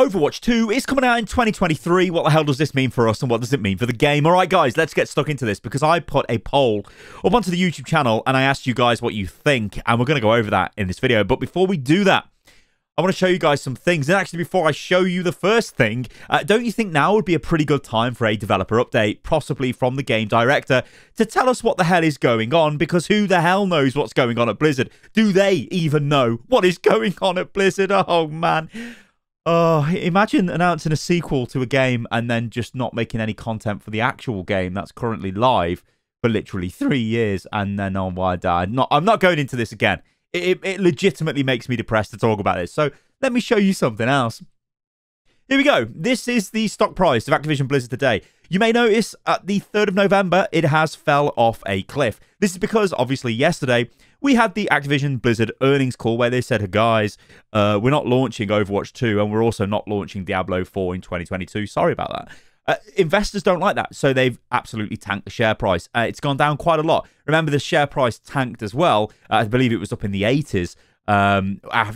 Overwatch 2 is coming out in 2023. What the hell does this mean for us and what does it mean for the game? All right, guys, let's get stuck into this because I put a poll up onto the YouTube channel and I asked you guys what you think, and we're going to go over that in this video. But before we do that, I want to show you guys some things. And actually, before I show you the first thing, don't you think now would be a pretty good time for a developer update, possibly from the game director, to tell us what the hell is going on? Because who the hell knows what's going on at Blizzard? Do they even know what is going on at Blizzard? Oh, man. Oh, imagine announcing a sequel to a game and then just not making any content for the actual game that's currently live for literally 3 years. And then, oh my God, I'm not going into this again. It legitimately makes me depressed to talk about this. So let me show you something else. Here we go. This is the stock price of Activision Blizzard today. You may notice at the 3rd of November, it has fell off a cliff. This is because, obviously, yesterday, we had the Activision Blizzard earnings call where they said, hey, guys, we're not launching Overwatch 2, and we're also not launching Diablo 4 in 2022. Sorry about that. Investors don't like that, so they've absolutely tanked the share price. It's gone down quite a lot. Remember, the share price tanked as well. I believe it was up in the 80s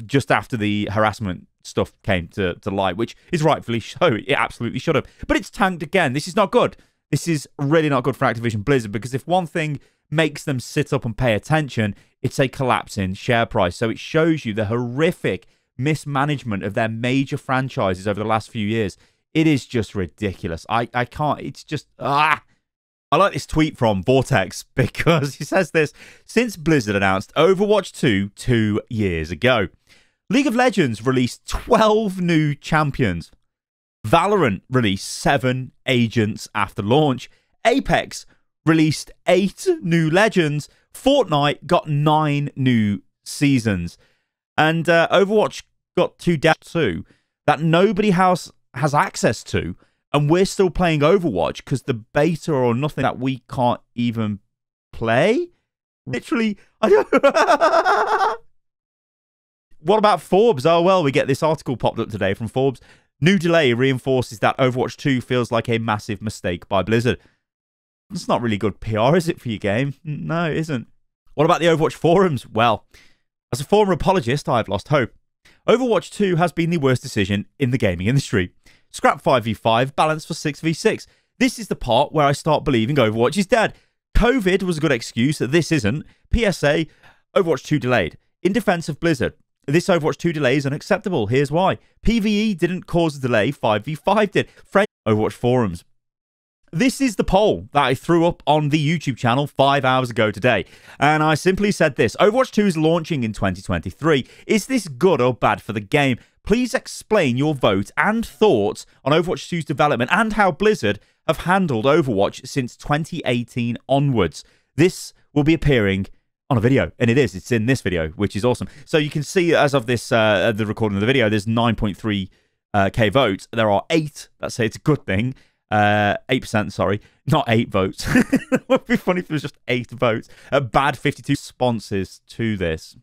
just after the harassment stuff came to light, which is rightfully so. It absolutely should have. But it's tanked again. This is not good. This is really not good for Activision Blizzard, because if one thing makes them sit up and pay attention, it's a collapse in share price. So it shows you the horrific mismanagement of their major franchises over the last few years. It is just ridiculous. I can't. It's just... I like this tweet from Vortex because he says this: since Blizzard announced Overwatch 2 2 years ago, League of Legends released 12 new champions. Valorant released 7 agents after launch. Apex released 8 new legends. Fortnite got 9 new seasons. And Overwatch got 2 deaths too that nobody has access to, and we're still playing Overwatch because the beta or nothing that we can't even play. Literally, I don't. What about Forbes? Oh well, we get this article popped up today from Forbes. New delay reinforces that Overwatch 2 feels like a massive mistake by Blizzard. It's not really good PR, is it, for your game? No, it isn't. What about the Overwatch forums? Well, as a former apologist, I've lost hope. Overwatch 2 has been the worst decision in the gaming industry. Scrap 5v5, balance for 6v6. This is the part where I start believing Overwatch is dead. COVID was a good excuse. This isn't. PSA, Overwatch 2 delayed. In defense of Blizzard, this Overwatch 2 delay is unacceptable. Here's why. PvE didn't cause a delay, 5v5 did. Overwatch forums. This is the poll that I threw up on the YouTube channel 5 hours ago today. And I simply said this: Overwatch 2 is launching in 2023. Is this good or bad for the game? Please explain your vote and thoughts on Overwatch 2's development and how Blizzard have handled Overwatch since 2018 onwards. This will be appearing on a video, and it is. It's in this video, which is awesome. So you can see, as of this, the recording of the video, there's 9.3k votes. There are 8 that say it's a good thing. 8%, sorry, not 8 votes. It would be funny if it was just 8 votes. A bad 52 responses to this.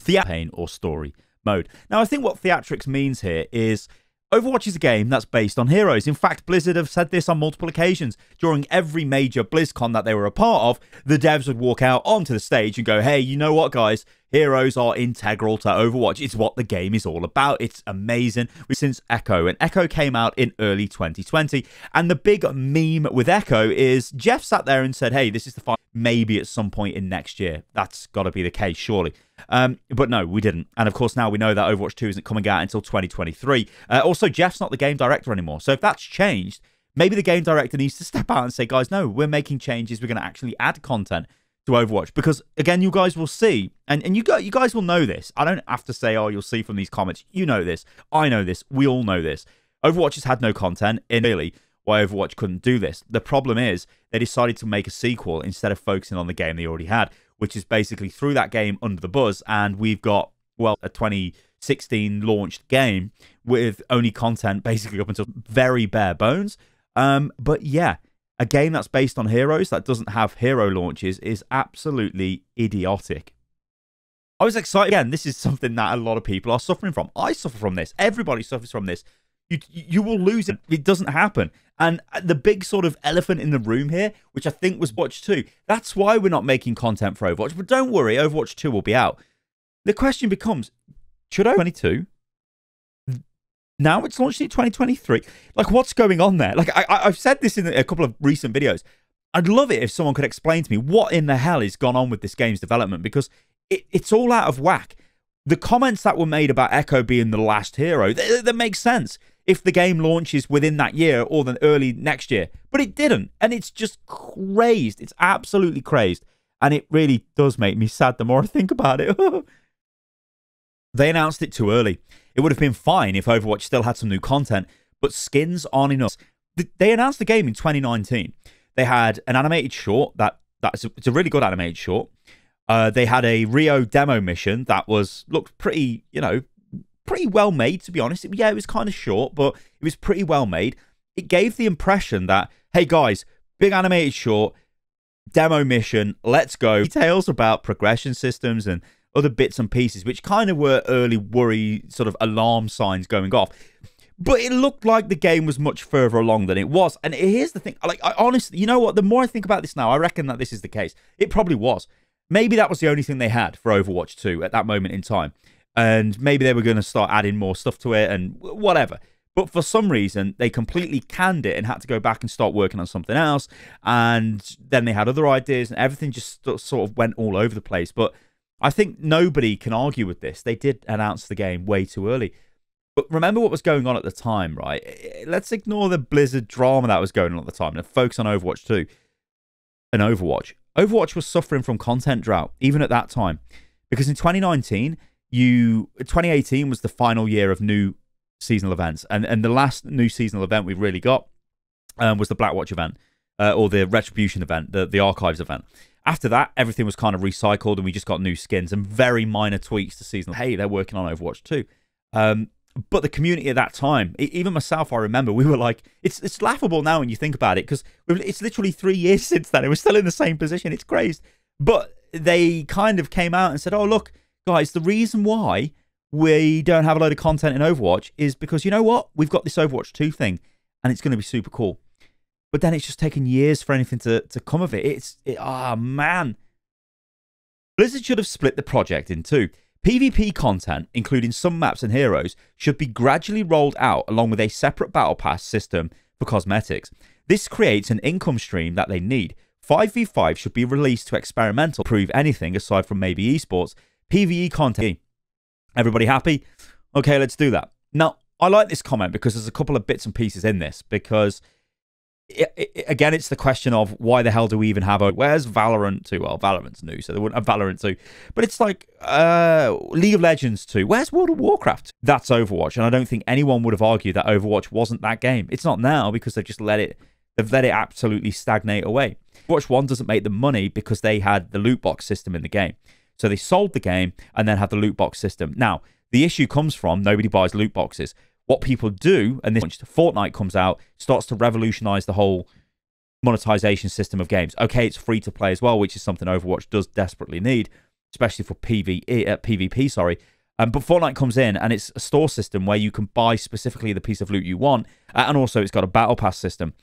Campaign or story mode. Now, I think what theatrics means here is Overwatch is a game that's based on heroes. In fact, Blizzard have said this on multiple occasions. During every major BlizzCon that they were a part of, the devs would walk out onto the stage and go, hey, you know what, guys? Heroes are integral to Overwatch. It's what the game is all about. It's amazing. Since Echo, and Echo came out in early 2020. And the big meme with Echo is Jeff sat there and said, hey, this is the final, maybe at some point in next year. That's got to be the case, surely. But no, we didn't. And of course, now we know that Overwatch 2 isn't coming out until 2023. Also, Jeff's not the game director anymore. So if that's changed, maybe the game director needs to step out and say, guys, no, we're making changes. We're going to actually add content to Overwatch, because again, you guys will see, and you guys will know this. I don't have to say, oh, you'll see from these comments. You know this. I know this. We all know this. Overwatch has had no content, and really why Overwatch couldn't do this. The problem is they decided to make a sequel instead of focusing on the game they already had, which is basically threw that game under the bus, and we've got, well, a 2016 launched game with only content basically up until very bare bones. But yeah, a game that's based on heroes that doesn't have hero launches is absolutely idiotic. I was excited. Again, this is something that a lot of people are suffering from. I suffer from this. Everybody suffers from this. You will lose it. It doesn't happen. And the big sort of elephant in the room here, which I think was Overwatch 2, that's why we're not making content for Overwatch. But don't worry, Overwatch 2 will be out. The question becomes, should Overwatch 22 Now it's launched in 2023. Like, what's going on there? Like, I've said this in a couple of recent videos. I'd love it if someone could explain to me what in the hell has gone on with this game's development, because it's all out of whack. The comments that were made about Echo being the last hero, that makes sense if the game launches within that year or then early next year. But it didn't, and it's just crazed. It's absolutely crazed, and it really does make me sad the more I think about it. They announced it too early. It would have been fine if Overwatch still had some new content, but skins aren't enough. They announced the game in 2019. They had an animated short it's a really good animated short. They had a Rio demo mission that looked pretty, pretty well made, to be honest. It was kind of short, but it was pretty well made. It gave the impression that, hey guys, big animated short, demo mission, let's go. Details about progression systems and other bits and pieces, which kind of were early worry, sort of alarm signs going off. But it looked like the game was much further along than it was. And here's the thing, I honestly, you know what? The more I think about this now, I reckon that this is the case. It probably was. Maybe that was the only thing they had for Overwatch 2 at that moment in time. And maybe they were going to start adding more stuff to it and whatever. But for some reason, they completely canned it and had to go back and start working on something else. And then they had other ideas and everything just sort of went all over the place. But I think nobody can argue with this. They did announce the game way too early. But remember what was going on at the time, right? Let's ignore the Blizzard drama that was going on at the time and focus on Overwatch 2 and Overwatch. Overwatch was suffering from content drought, even at that time. Because in 2019, 2018 was the final year of new seasonal events. And the last new seasonal event we really got was the Blackwatch event, or the Retribution event, the Archives event. After that, everything was kind of recycled and we just got new skins and very minor tweaks to seasonal. Hey, they're working on Overwatch 2. But the community at that time, even myself, I remember, we were like, it's laughable now when you think about it, because it's literally 3 years since then. It was still in the same position. It's crazy. But they kind of came out and said, oh, look, guys, the reason why we don't have a load of content in Overwatch is because, you know what? We've got this Overwatch 2 thing, and it's going to be super cool. But then it's just taken years for anything to come of it. Man. Blizzard should have split the project in two. PvP content, including some maps and heroes, should be gradually rolled out along with a separate battle pass system for cosmetics. This creates an income stream that they need. 5v5 should be released to experimental, prove anything aside from maybe esports. PvE content. Everybody happy? Okay, let's do that. Now, I like this comment because there's a couple of bits and pieces in this, because again, it's the question of why the hell do we even have where's Valorant 2? Well, Valorant's new, so they wouldn't have Valorant 2. But it's like League of Legends 2. Where's World of Warcraft? That's Overwatch, and I don't think anyone would have argued that Overwatch wasn't that game. It's not now because they've just let it absolutely stagnate away. Overwatch 1 doesn't make the money because they had the loot box system in the game. So they sold the game and then had the loot box system. Now, the issue comes from nobody buys loot boxes. What people do, and this Fortnite comes out, starts to revolutionize the whole monetization system of games. Okay, it's free to play as well, which is something Overwatch does desperately need, especially for PvP, sorry. But Fortnite comes in, and it's a store system where you can buy specifically the piece of loot you want, and also it's got a battle pass system.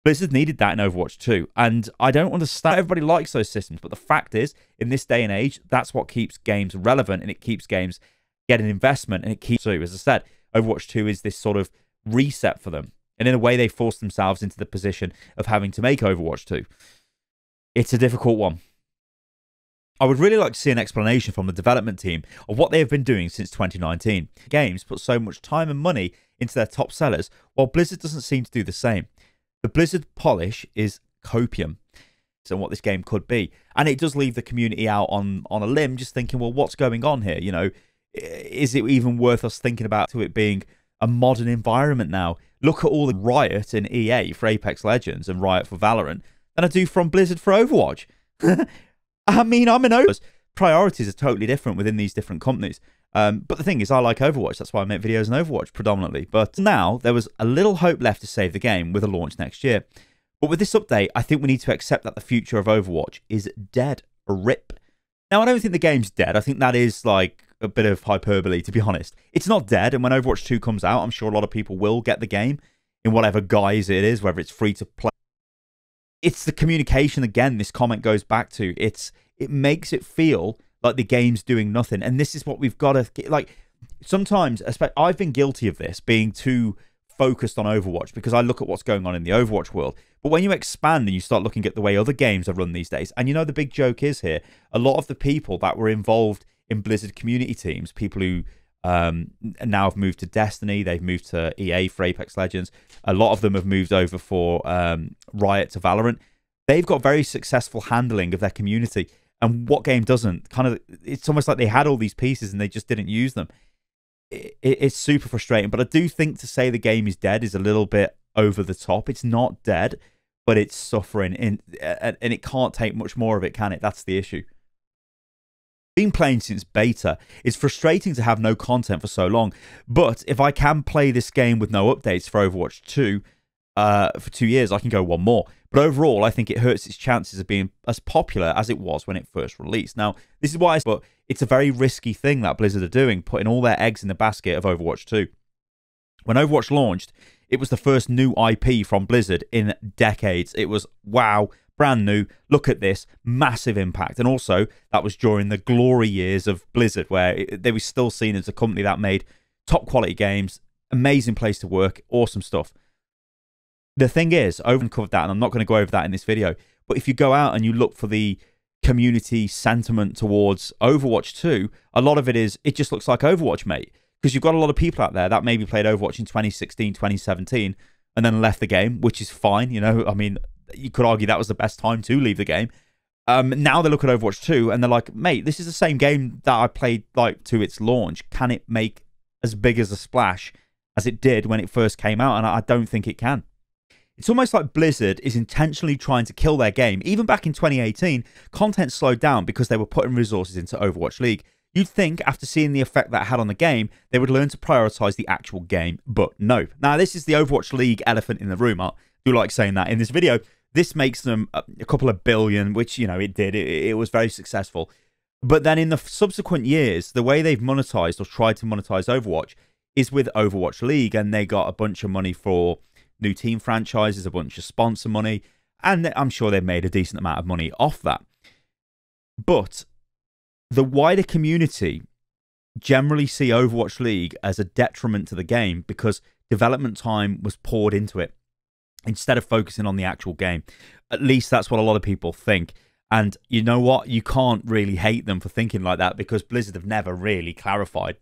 Blizzard needed that in Overwatch 2, and I don't understand. Everybody likes those systems, but the fact is, in this day and age, that's what keeps games relevant, and it keeps games getting investment, and it keeps, so as I said, Overwatch 2 is this sort of reset for them. And in a way, they forced themselves into the position of having to make Overwatch 2. It's a difficult one. I would really like to see an explanation from the development team of what they have been doing since 2019. Games put so much time and money into their top sellers, while Blizzard doesn't seem to do the same. The Blizzard polish is copium. And what this game could be. And it does leave the community out on a limb, just thinking, well, what's going on here? You know, is it even worth us thinking about it being a modern environment now? Look at all the Riot in EA for Apex Legends and Riot for Valorant than I do from Blizzard for Overwatch. I mean, I'm an Overwatch. Priorities are totally different within these different companies. But the thing is, I like Overwatch. That's why I make videos on Overwatch predominantly. But now there was a little hope left to save the game with a launch next year. But with this update, I think we need to accept that the future of Overwatch is dead. A rip. Now, I don't think the game's dead. I think that is like a bit of hyperbole, to be honest. It's not dead, and when Overwatch 2 comes out, I'm sure a lot of people will get the game in whatever guise it is, whether it's free to play. It's the communication, again, this comment goes back to. It makes it feel like the game's doing nothing, and this is what we've got to... Like, sometimes, I've been guilty of this, being too focused on Overwatch because I look at what's going on in the Overwatch world. But when you expand and you start looking at the way other games are run these days, and you know the big joke is here, a lot of the people that were involved in Blizzard community teams, people who now have moved to Destiny, they've moved to EA for Apex Legends, a lot of them have moved over for Riot to Valorant. They've got very successful handling of their community. And what game doesn't? Kind of, it's almost like they had all these pieces and they just didn't use them. It's super frustrating, but I do think to say the game is dead is a little bit over the top. It's not dead, but it's suffering, and it can't take much more of it, can it? That's the issue. Been playing since beta. It's frustrating to have no content for so long, but if I can play this game with no updates for Overwatch 2 for 2 years, I can go one more. But overall, I think it hurts its chances of being as popular as it was when it first released. Now, this is why but it's a very risky thing that Blizzard are doing, putting all their eggs in the basket of Overwatch 2. When Overwatch launched, it was the first new IP from Blizzard in decades. It was, wow, brand new, look at this, massive impact. And also, that was during the glory years of Blizzard, where they were still seen as a company that made top quality games, amazing place to work, awesome stuff. The thing is, I've covered that, and I'm not going to go over that in this video, but if you go out and you look for the community sentiment towards Overwatch 2, a lot of it is, it just looks like Overwatch, mate. Because you've got a lot of people out there that maybe played Overwatch in 2016, 2017, and then left the game, which is fine. You know, I mean, you could argue that was the best time to leave the game. Now they look at Overwatch 2, and they're like, mate, this is the same game that I played like to its launch. Can it make as big as a splash as it did when it first came out? And I don't think it can. It's almost like Blizzard is intentionally trying to kill their game. Even back in 2018, content slowed down because they were putting resources into Overwatch League. You'd think, after seeing the effect that had on the game, they would learn to prioritize the actual game, but no. Now, this is the Overwatch League elephant in the room. I do like saying that in this video. This makes them a couple of billion, which, you know, it did. It was very successful. But then in the subsequent years, the way they've monetized or tried to monetize Overwatch is with Overwatch League, and they got a bunch of money for new team franchises, a bunch of sponsor money, and I'm sure they've made a decent amount of money off that. But the wider community generally see Overwatch League as a detriment to the game because development time was poured into it instead of focusing on the actual game. At least that's what a lot of people think. And you know what? You can't really hate them for thinking like that because Blizzard have never really clarified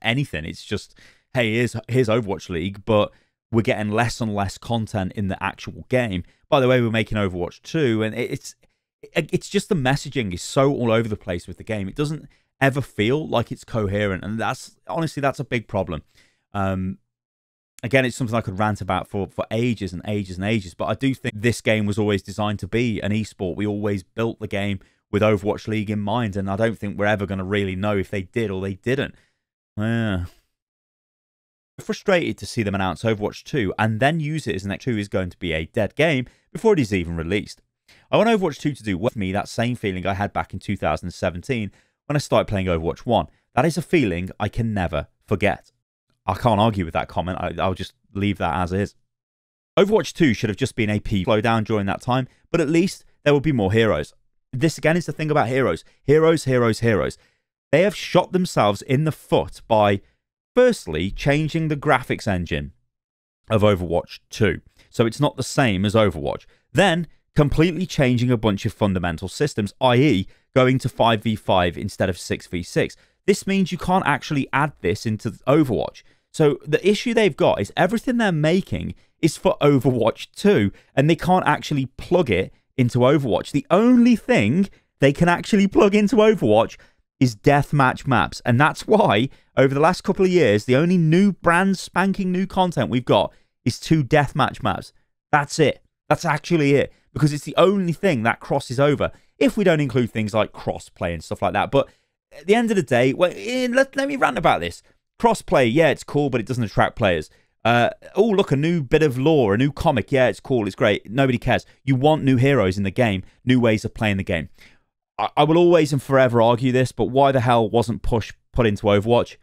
anything. It's just, hey, here's Overwatch League, but we're getting less and less content in the actual game. By the way, we're making Overwatch 2, and it's just the messaging is so all over the place with the game. It doesn't ever feel like it's coherent, and that's honestly, that's a big problem. Again, it's something I could rant about for ages and ages and ages, but I do think this game was always designed to be an esport. We always built the game with Overwatch League in mind, and I don't think we're ever going to really know if they did or they didn't. Frustrated to see them announce Overwatch 2 and then use it as an 2 is going to be a dead game before it is even released. I want Overwatch 2 to do with me that same feeling I had back in 2017 when I started playing Overwatch 1. That is a feeling I can never forget. I can't argue with that comment. I'll just leave that as is. Overwatch 2 should have just been a slowdown during that time, but at least there will be more heroes. This again is the thing about heroes. Heroes, heroes, heroes. They have shot themselves in the foot by firstly changing the graphics engine of Overwatch 2. So it's not the same as Overwatch. Then completely changing a bunch of fundamental systems, i.e. going to 5v5 instead of 6v6. This means you can't actually add this into Overwatch. So the issue they've got is everything they're making is for Overwatch 2, and they can't actually plug it into Overwatch. The only thing they can actually plug into Overwatch is deathmatch maps. And that's why, over the last couple of years, the only new brand spanking new content we've got is 2 deathmatch maps. That's it. That's actually it. Because it's the only thing that crosses over. If we don't include things like crossplay and stuff like that. But at the end of the day, well, let me rant about this. Crossplay, yeah, it's cool, but it doesn't attract players. Oh, look, a new bit of lore, a new comic. Yeah, it's cool, it's great. Nobody cares. You want new heroes in the game, new ways of playing the game. I will always and forever argue this, but why the hell wasn't Push put into Overwatch?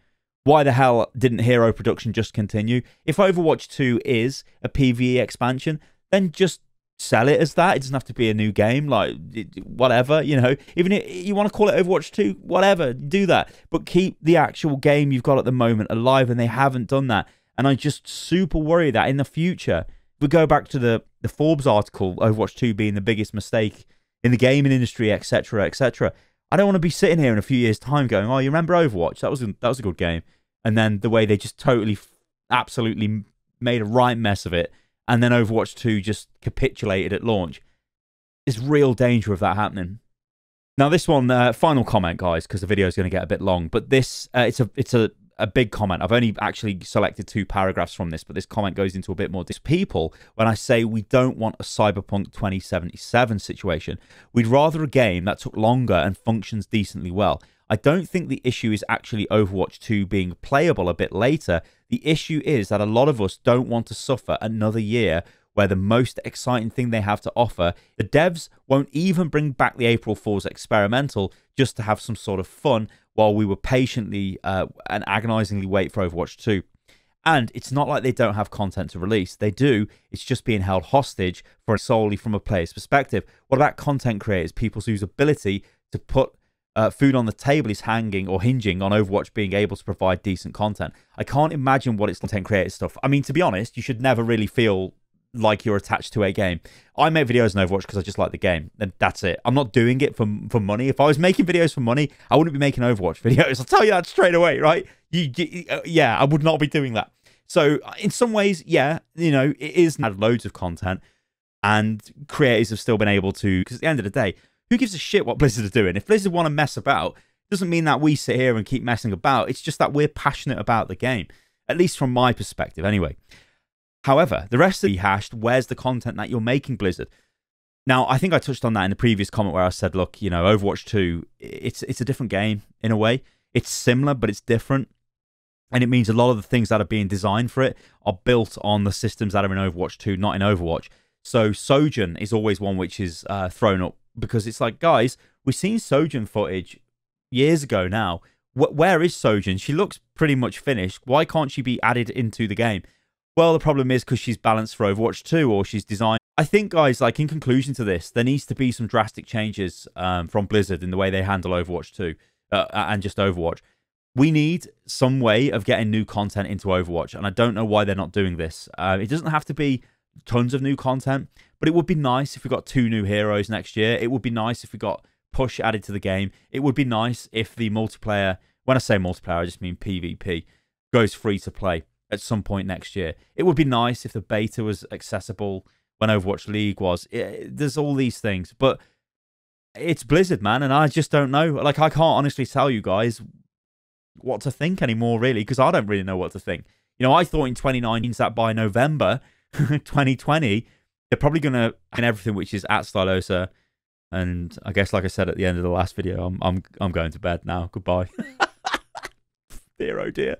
Why the hell didn't hero production just continue? If Overwatch 2 is a PvE expansion, then just sell it as that. It doesn't have to be a new game, like whatever, you know. Even if you want to call it Overwatch 2, whatever, do that. But keep the actual game you've got at the moment alive, and they haven't done that. And I just super worry that in the future, we go back to the Forbes article, Overwatch 2 being the biggest mistake in the gaming industry, etc., etc. I don't want to be sitting here in a few years' time going, oh, you remember Overwatch? That was a good game. And then the way they just totally, absolutely made a right mess of it, and then Overwatch 2 just capitulated at launch. There's real danger of that happening. Now, this one, final comment, guys, because the video is going to get a bit long. But this, it's a big comment. I've only actually selected 2 paragraphs from this, but this comment goes into a bit more. These people, when I say we don't want a Cyberpunk 2077 situation, we'd rather a game that took longer and functions decently well. I don't think the issue is actually Overwatch 2 being playable a bit later. The issue is that a lot of us don't want to suffer another year where the most exciting thing they have to offer, the devs won't even bring back the April Fool's experimental just to have some sort of fun while we were patiently and agonizingly wait for Overwatch 2. And it's not like they don't have content to release. They do. It's just being held hostage for solely from a player's perspective. What about content creators, people whose ability to put food on the table is hanging or hinging on Overwatch being able to provide decent content? I can't imagine what it's content creator stuff. I mean, to be honest, you should never really feel like you're attached to a game. I make videos on Overwatch because I just like the game, and that's it. I'm not doing it for money. If I was making videos for money, I wouldn't be making Overwatch videos. I'll tell you that straight away, right? Yeah, I would not be doing that. So in some ways, yeah, you know, it is had loads of content, and creators have still been able to, because at the end of the day, who gives a shit what Blizzard are doing? If Blizzard want to mess about, it doesn't mean that we sit here and keep messing about. It's just that we're passionate about the game, at least from my perspective anyway. However, the rest of the hashed, where's the content that you're making, Blizzard? Now, I think I touched on that in the previous comment where I said, look, you know, Overwatch 2, it's a different game in a way. It's similar, but it's different. And it means a lot of the things that are being designed for it are built on the systems that are in Overwatch 2, not in Overwatch. So Sojourn is always one which is thrown up, because it's like, guys, we've seen Sojourn footage years ago now. Where is Sojourn? She looks pretty much finished. Why can't she be added into the game? Well, the problem is because she's balanced for Overwatch 2, or she's designed. I think, guys, like in conclusion to this, there needs to be some drastic changes from Blizzard in the way they handle Overwatch 2 and just Overwatch. We need some way of getting new content into Overwatch, and I don't know why they're not doing this. It doesn't have to be tons of new content, but it would be nice if we got 2 new heroes next year. It would be nice if we got push added to the game. It would be nice if the multiplayer, when I say multiplayer, I just mean PvP, goes free to play at some point next year. It would be nice if the beta was accessible when Overwatch League was. There's all these things, but it's Blizzard, man, and I just don't know. Like, I can't honestly tell you guys what to think anymore, really, because I don't really know what to think. You know, I thought in 2019 that by November 2020, they're probably going to in everything which is at Stylosa. And I guess, like I said at the end of the last video, I'm going to bed now. Goodbye. Dear, oh dear.